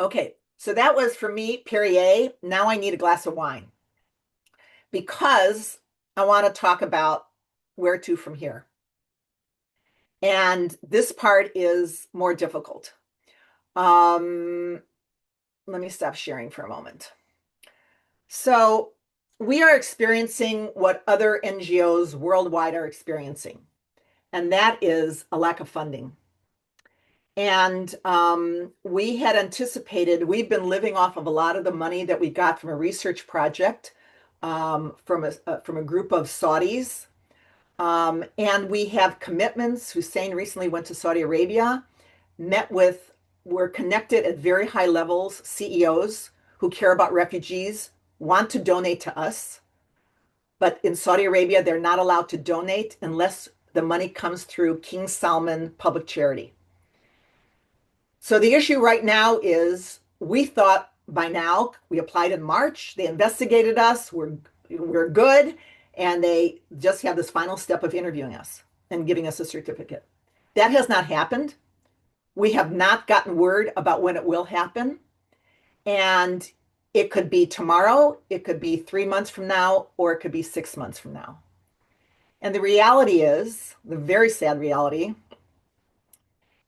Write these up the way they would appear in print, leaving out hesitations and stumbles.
Okay, so that was for me, Perrier. Now I need a glass of wine because I want to talk about where to from here. And this part is more difficult. Um, Let me stop sharing for a moment. So, we are experiencing what other NGOs worldwide are experiencing, and that is a lack of funding. And we had anticipated, we've been living off of a lot of the money that we got from a research project from a group of Saudis. And we have commitments. Hussein recently went to Saudi Arabia, met with, we're connected at very high levels, CEOs who care about refugees, want to donate to us. But in Saudi Arabia, they're not allowed to donate unless the money comes through King Salman Public Charity. So the issue right now is we thought by now, we applied in March, they investigated us, we're good, and they just have this final step of interviewing us and giving us a certificate. That has not happened. We have not gotten word about when it will happen. And it could be tomorrow, it could be 3 months from now, or it could be 6 months from now. And the reality is, the very sad reality,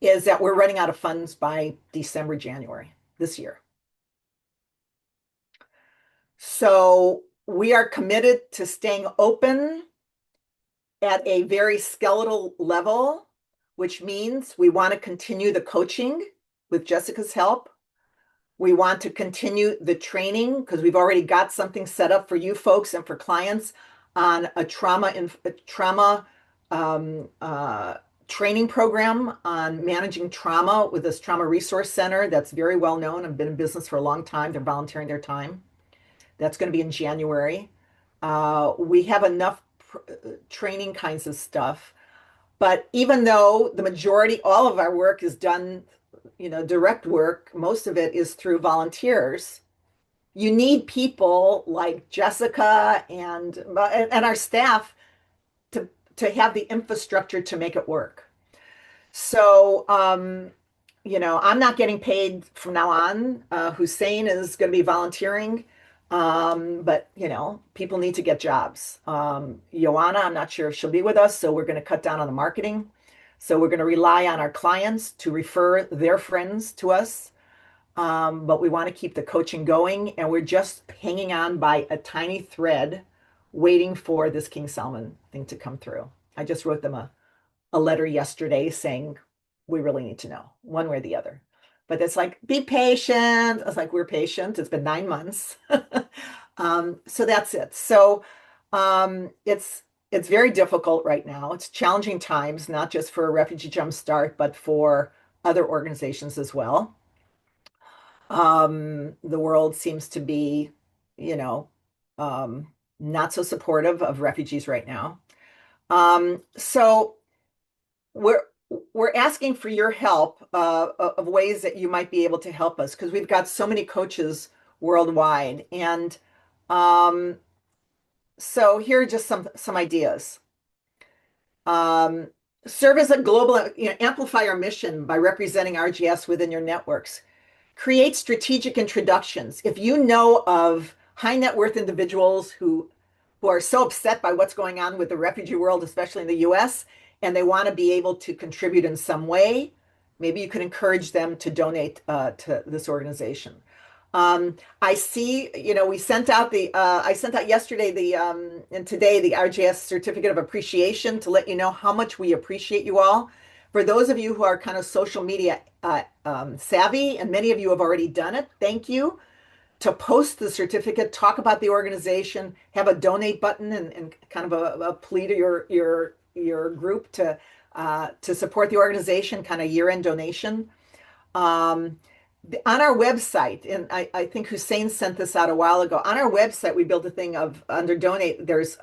is that we're running out of funds by December, January this year. So we are committed to staying open at a very skeletal level, which means we want to continue the coaching with Jessica's help. We want to continue the training because we've already got something set up for you folks and for clients on a trauma training program on managing trauma with this trauma resource center that's very well known and been in business for a long time. They're volunteering their time. That's going to be in January. We have enough training kinds of stuff. But even though the majority, all of our work is done, direct work, most of it is through volunteers. You need people like Jessica and our staff to have the infrastructure to make it work. So, I'm not getting paid from now on. Hussein is going to be volunteering. But people need to get jobs. Joanna, I'm not sure if she'll be with us, so we're going to cut down on the marketing. So we're going to rely on our clients to refer their friends to us. But we want to keep the coaching going, and we're just hanging on by a tiny thread, waiting for this King Salman thing to come through. I just wrote them a letter yesterday saying we really need to know one way or the other. But it's like, be patient. I was like, we're patient. It's been 9 months. So that's it. So it's very difficult right now. It's challenging times, not just for Refugee Jumpstart, but for other organizations as well. The world seems to be, you know, not so supportive of refugees right now. So we're we're asking for your help of ways that you might be able to help us because we've got so many coaches worldwide. And um, so here are just some ideas. Um, Serve as a global, amplify our mission by representing RGS within your networks. Create strategic introductions. If you know of high net worth individuals who are so upset by what's going on with the refugee world, especially in the US, and they want to be able to contribute in some way, maybe you could encourage them to donate to this organization. I see, we sent out I sent out yesterday and today the RJS Certificate of Appreciation to let you know how much we appreciate you all. For those of you who are kind of social media savvy, and many of you have already done it, thank you. To post the certificate, talk about the organization, have a donate button, and kind of a plea to your group to support the organization, kind of year-end donation. Um, on our website, and I think Hussein sent this out a while ago. On our website, we built a thing of under donate. There's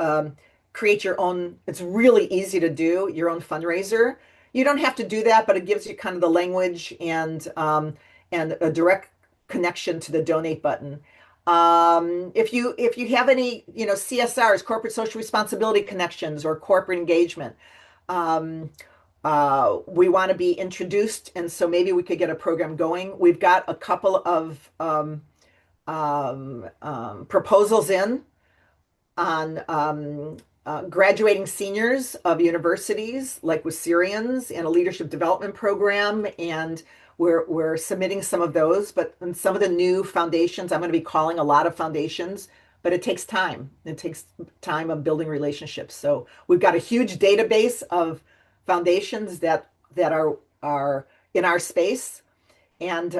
create your own. It's really easy to do your own fundraiser. You don't have to do that, but it gives you kind of the language and a direct connection to the donate button. If you have any CSRs, corporate social responsibility connections, or corporate engagement, um, We want to be introduced, and so maybe we could get a program going. We've got a couple of proposals in on graduating seniors of universities, like with Syrians, and a leadership development program. And we're submitting some of those, but in some of the new foundations, I'm going to be calling a lot of foundations, but it takes time. It takes time of building relationships. So we've got a huge database of foundations that are in our space, and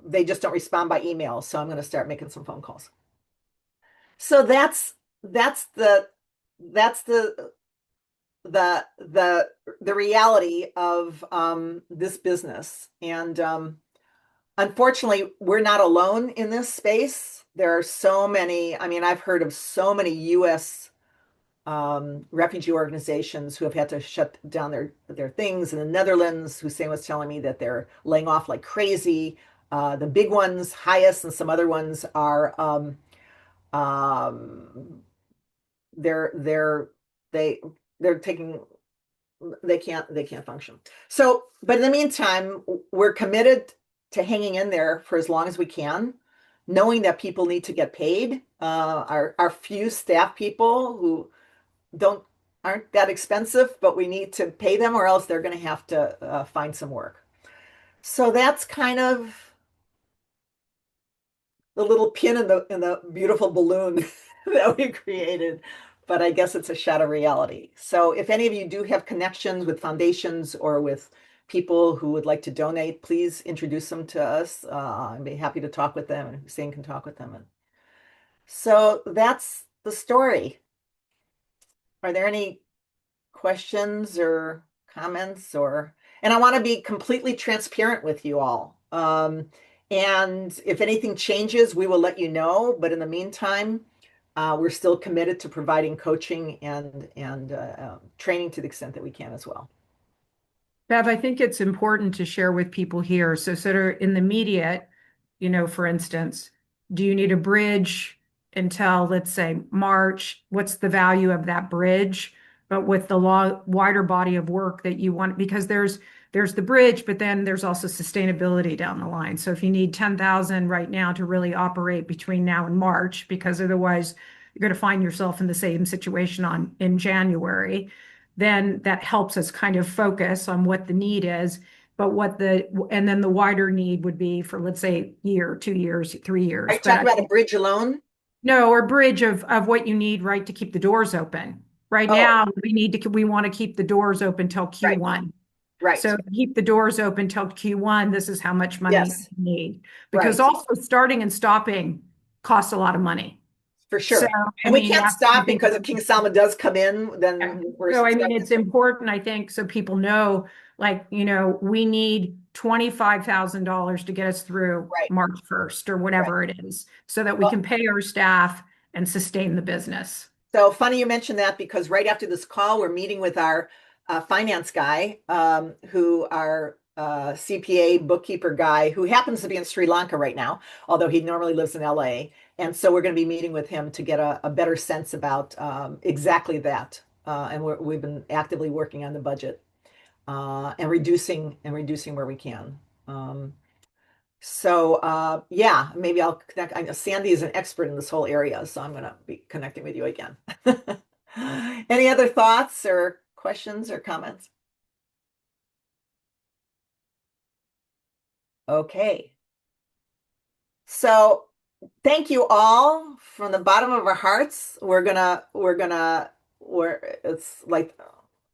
they just don't respond by email. So I'm going to start making some phone calls. So that's that's the reality of this business. And unfortunately, we're not alone in this space. There are so many. I mean, I've heard of so many U.S. Refugee organizations who have had to shut down their things. In the Netherlands, Hussein was telling me that they're laying off like crazy. The big ones, Highest, and some other ones are um, they're they they're taking they can't function. So, but in the meantime, we're committed to hanging in there for as long as we can, knowing that people need to get paid. Our few staff people who don't aren't that expensive, but we need to pay them, or else they're going to have to find some work. So that's kind of the little pin in the beautiful balloon that we created. But I guess it's a shadow reality. So if any of you do have connections with foundations or with people who would like to donate, please introduce them to us. I'd be happy to talk with them, and Hussein can talk with them. And so that's the story. Are there any questions or comments? And I want to be completely transparent with you all. And if anything changes, we will let you know. But in the meantime, we're still committed to providing coaching and training to the extent that we can as well. Bev, I think it's important to share with people here. So, sort of in the immediate, for instance, do you need a bridge until, let's say, March? What's the value of that bridge? But with the wider body of work that you want, because there's the bridge, but then there's also sustainability down the line. So if you need 10,000 right now to really operate between now and March, because otherwise you're going to find yourself in the same situation in January, then that helps us kind of focus on what the need is, but and then the wider need would be for, let's say, year, 2 years, 3 years. Are you talking about a bridge alone? No, or bridge of what you need, right, to keep the doors open. Right Oh, now, we want to keep the doors open till right, Q1. right. So keep the doors open till Q1. This is how much money you Yes, need. Because right, also starting and stopping costs a lot of money. for So, sure. I And we mean, can't that's stop something. because if King Salman does come in, Yeah. then we're So, I mean, stuck. it's important, I think, so people know, like, we need $25,000 to get us through Right, March 1st or right. whatever it is, so that we Well, can pay our staff and sustain the business. so funny you mentioned that, because right after this call, we're meeting with our finance guy, who our CPA bookkeeper guy, who happens to be in Sri Lanka right now, although he normally lives in LA. And so we're going to be meeting with him to get a better sense about exactly that. And we've been actively working on the budget, and reducing where we can. So yeah, maybe I'll connect. I know Sandy is an expert in this whole area, so I'm going to be connecting with you again. Any other thoughts or questions or comments? Okay. So thank you all from the bottom of our hearts. It's like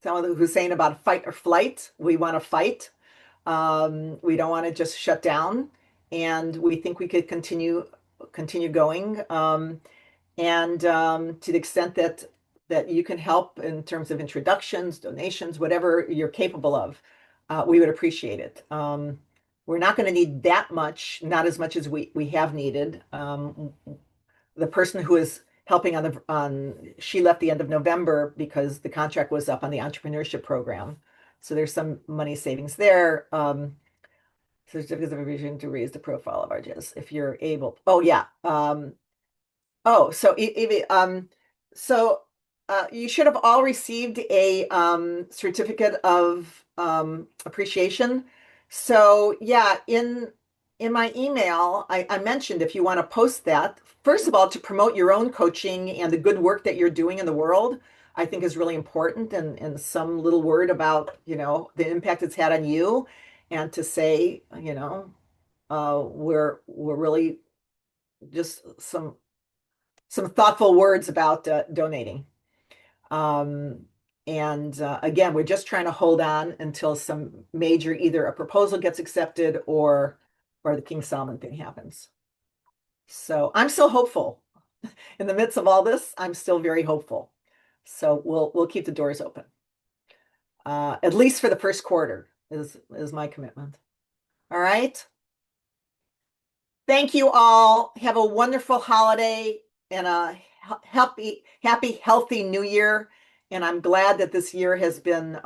someone who's saying about fight or flight. We want to fight. We don't want to just shut down, and we think we could continue going. And to the extent that you can help in terms of introductions, donations, whatever you're capable of, we would appreciate it. We're not going to need that much, not as much as we have needed. The person who is helping she left the end of November because the contract was up on the entrepreneurship program. So there's some money savings there. Certificates of revision to raise the profile of our judges if you're able. Oh yeah. Oh, so so you should have all received a certificate of appreciation. So yeah, in my email, I mentioned if you want to post that, first of all, to promote your own coaching and the good work that you're doing in the world, I think is really important. And some little word about, the impact it's had on you, and to say, we're really just some thoughtful words about donating. Um, and again, we're just trying to hold on until some major, either a proposal gets accepted or the King Solomon thing happens. So I'm still hopeful. In the midst of all this, I'm still very hopeful. So we'll keep the doors open. At least for the first quarter is my commitment. All right. Thank you all. Have a wonderful holiday and a happy, healthy new year. And I'm glad that this year has been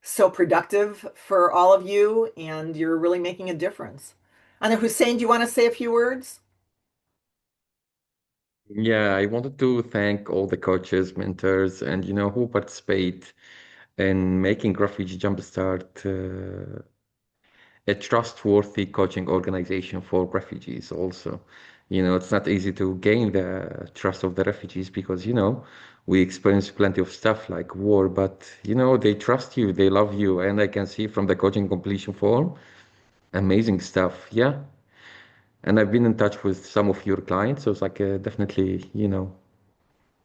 so productive for all of you, and you're really making a difference. Anna Hussein, do you want to say a few words? Yeah, I wanted to thank all the coaches, mentors, and who participate in making Refuge Jumpstart a trustworthy coaching organization for refugees also. It's not easy to gain the trust of the refugees because, we experience plenty of stuff like war, but, they trust you, they love you, and I can see from the coaching completion form, amazing stuff. Yeah. And I've been in touch with some of your clients, so it's like definitely,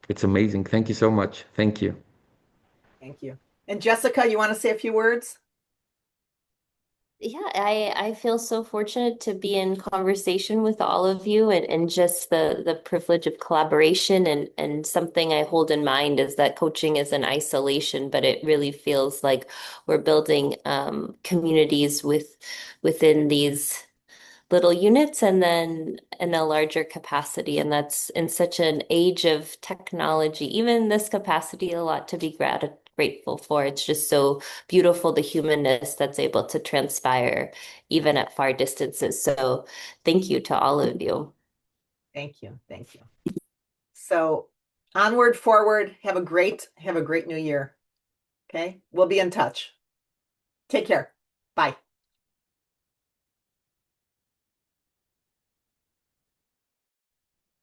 it's amazing. Thank you so much. Thank you. Thank you. And Jessica, you want to say a few words? Yeah, I feel so fortunate to be in conversation with all of you and just the privilege of collaboration and something I hold in mind is that coaching is in isolation, but it really feels like we're building communities within these little units and then in a larger capacity. And that's in such an age of technology, even this capacity, a lot to be grateful for. It's just so beautiful, the humanness that's able to transpire even at far distances. So thank you to all of you. Thank you. Thank you. So onward, forward, have a great new year. Okay. We'll be in touch. Take care. Bye.